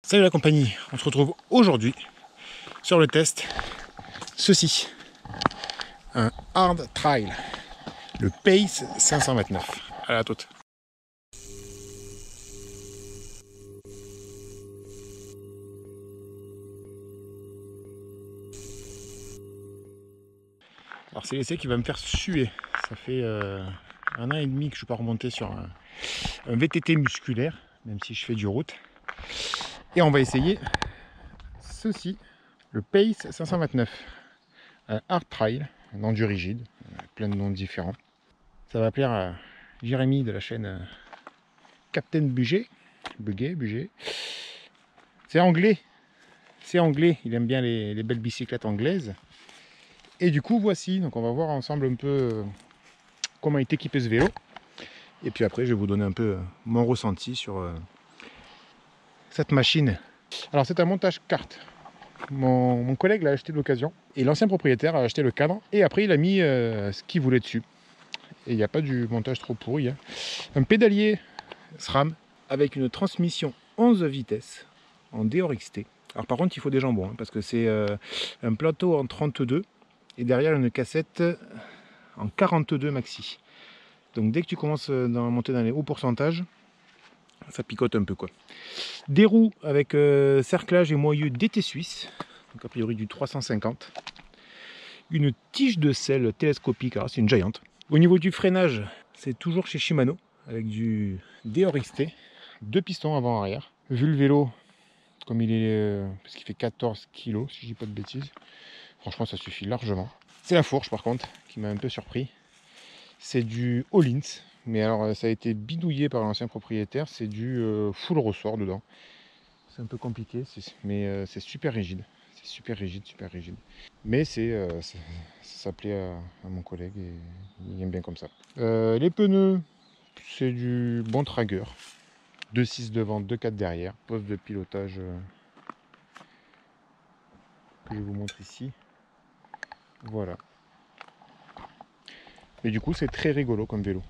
Salut la compagnie, on se retrouve aujourd'hui sur le test. Ceci, un hard trail, le Pace 529. Allez, à toute. Alors c'est l'essai qui va me faire suer. Ça fait 1 an et demi que je ne suis pas remonté sur un VTT musculaire, même si je fais du route. Et on va essayer ceci, le Pace 529. Un hard trail, un endur rigide, plein de noms différents. Ça va plaire à Jérémy de la chaîne Captain Buget. C'est anglais. Il aime bien les belles bicyclettes anglaises. Et du coup, voici. Donc on va voir ensemble un peu comment est équipé ce vélo. Et puis après, je vais vous donner un peu mon ressenti sur cette machine. Alors c'est un montage carte. Mon collègue l'a acheté de l'occasion. Et l'ancien propriétaire a acheté le cadre. Et après, il a mis ce qu'il voulait dessus. Et il n'y a pas du montage trop pourri. Hein. Un pédalier SRAM avec une transmission 11 vitesses en DRXT. Alors par contre, il faut des jambons, hein, parce que c'est un plateau en 32 et derrière une cassette en 42 maxi. Donc dès que tu commences à monter dans les hauts pourcentages, ça picote un peu quoi. Des roues avec cerclage et moyeu DT Suisse, donc a priori du 350. Une tige de selle télescopique, alors c'est une Giant. Au niveau du freinage, c'est toujours chez Shimano avec du DRXT, 2 pistons avant-arrière. Vu le vélo, comme il est, parce qu'il fait 14 kg, si je dis pas de bêtises, franchement ça suffit largement. C'est la fourche par contre qui m'a un peu surpris. C'est du Öhlins, mais alors ça a été bidouillé par l'ancien propriétaire, c'est du full ressort dedans. C'est un peu compliqué, mais c'est super rigide. C'est super rigide. Mais ça plaît à mon collègue et il aime bien comme ça. Les pneus, c'est du bon Traeger. 2.6 devant, 2.4 derrière. Poste de pilotage que je vous montre ici. Voilà. Et du coup, c'est très rigolo comme vélo.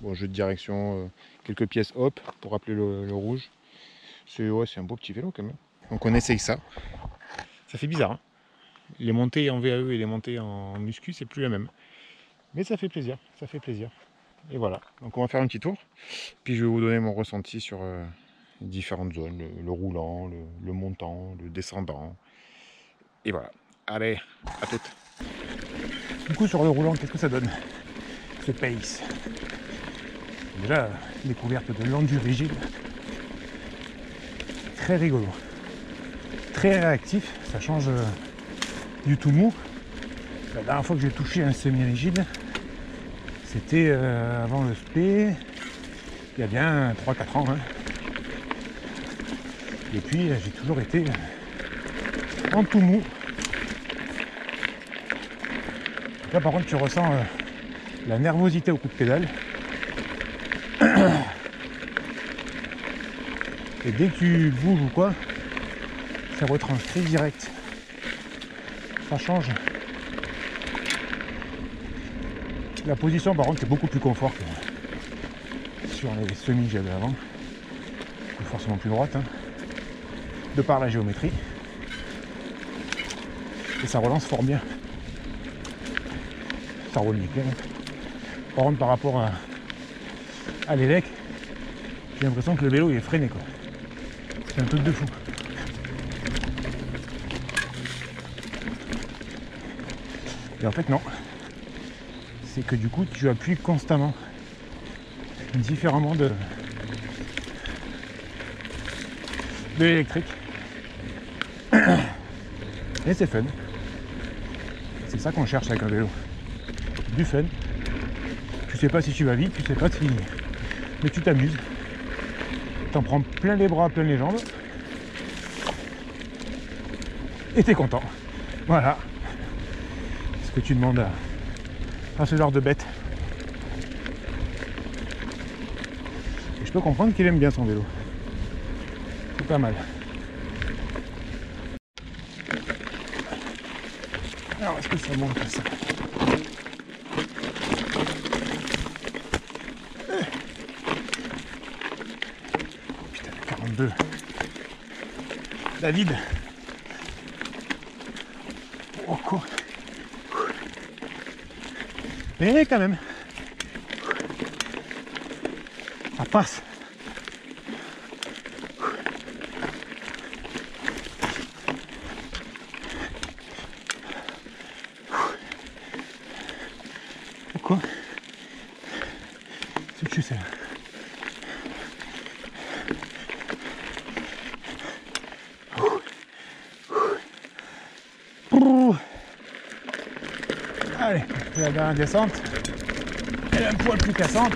Bon, jeu de direction, quelques pièces hop pour rappeler le rouge. C'est un beau petit vélo quand même. Donc on essaye ça. Ça fait bizarre. Hein, les montées en VAE et les montées en muscu, c'est plus la même. Mais ça fait plaisir. Et voilà. Donc on va faire un petit tour. Puis je vais vous donner mon ressenti sur les différentes zones. Le roulant, le montant, le descendant. Et voilà. Allez, à toutes. Du coup sur le roulant, qu'est-ce que ça donne? Ce Pace. Déjà, découverte de l'endur rigide. Très rigolo. Très réactif. Ça change du tout mou. La dernière fois que j'ai touché un semi-rigide, c'était avant le SP, il y a bien 3-4 ans. Hein. Et puis j'ai toujours été en tout mou. Là par contre tu ressens la nervosité au coup de pédale. Et dès que tu bouges ou quoi, ça retranscrit direct. Ça change. La position par contre est beaucoup plus confort que sur les semis que j'avais avant. Pas forcément plus droite, hein, de par la géométrie. Et ça relance fort bien. Ça roule nickel. Par contre par rapport à l'élec, j'ai l'impression que le vélo il est freiné quoi. C'est un truc de fou. Et en fait non. C'est que du coup tu appuies constamment. Différemment de l'électrique. Et c'est fun. C'est ça qu'on cherche avec un vélo. Du fun. Tu sais pas si tu vas vite, tu sais pas si... mais tu t'amuses. T'en prends plein les bras, plein les jambes. Et t'es content. Voilà. Ce que tu demandes à ce genre de bête. Et je peux comprendre qu'il aime bien son vélo. C'est pas mal. Alors est-ce que ça monte ça? Putain, 42. David. Oh quoi. Mais quand même. Ça passe. Quoi? C'est dessus celle-là. Allez, la dernière descente. Elle est un poil plus cassante.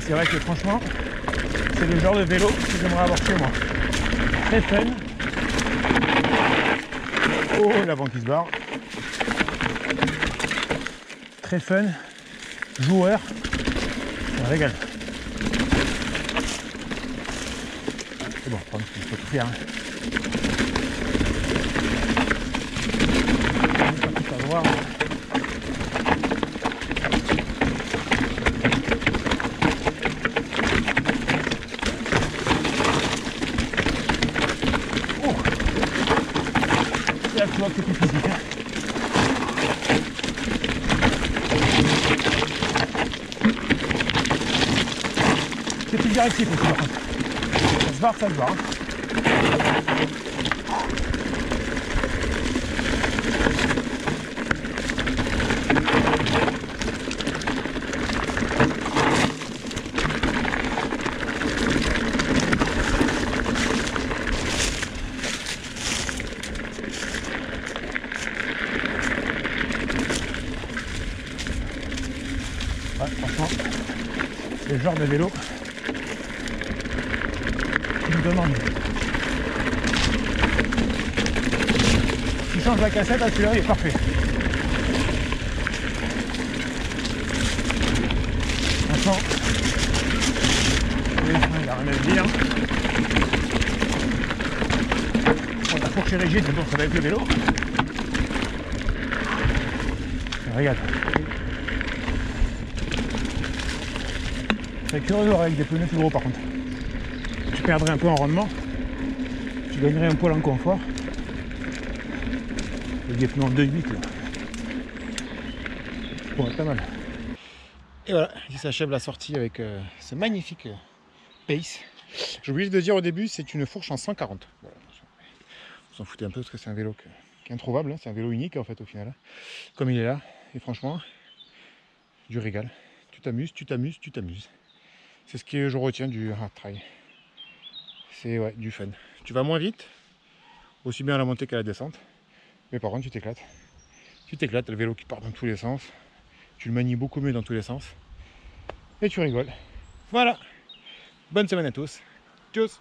C'est vrai que franchement, c'est le genre de vélo que j'aimerais avoir chez moi. Très fun. Oh, l'avant qui se barre. Très fun. Joueur. Ça régale. C'est bon, je peux tout faire. Ça va voir. Là, tu vois que c'est plus physique. Hein. C'est plus directif aussi, par contre. Ça se barre, ça se barre. Ouais, franchement, c'est le genre de vélo qui nous donne envie. Tu changes la cassette, à celui-là il est parfait. Franchement, il y a rien à dire. Bon, la fourche est rigide, mais bon, ça va avec le vélo. Regarde. C'est curieux avec des pneus plus gros par contre. Tu perdrais un peu en rendement, tu gagnerais un poil en confort. Avec des pneus en 2.8 là. Bon, pas mal. Et voilà, il s'achève la sortie avec ce magnifique Pace. J'ai oublié de dire au début, c'est une fourche en 140. Voilà. Vous s'en foutez un peu parce que c'est un vélo qui est introuvable, hein. C'est un vélo unique en fait au final. Comme il est là, et franchement, du régal. Tu t'amuses, tu t'amuses, tu t'amuses. C'est ce que je retiens du hard trail. C'est ouais, du fun. Tu vas moins vite, aussi bien à la montée qu'à la descente. Mais par contre, tu t'éclates. Tu t'éclates, le vélo qui part dans tous les sens. Tu le manies beaucoup mieux dans tous les sens. Et tu rigoles. Voilà. Bonne semaine à tous. Tchuss.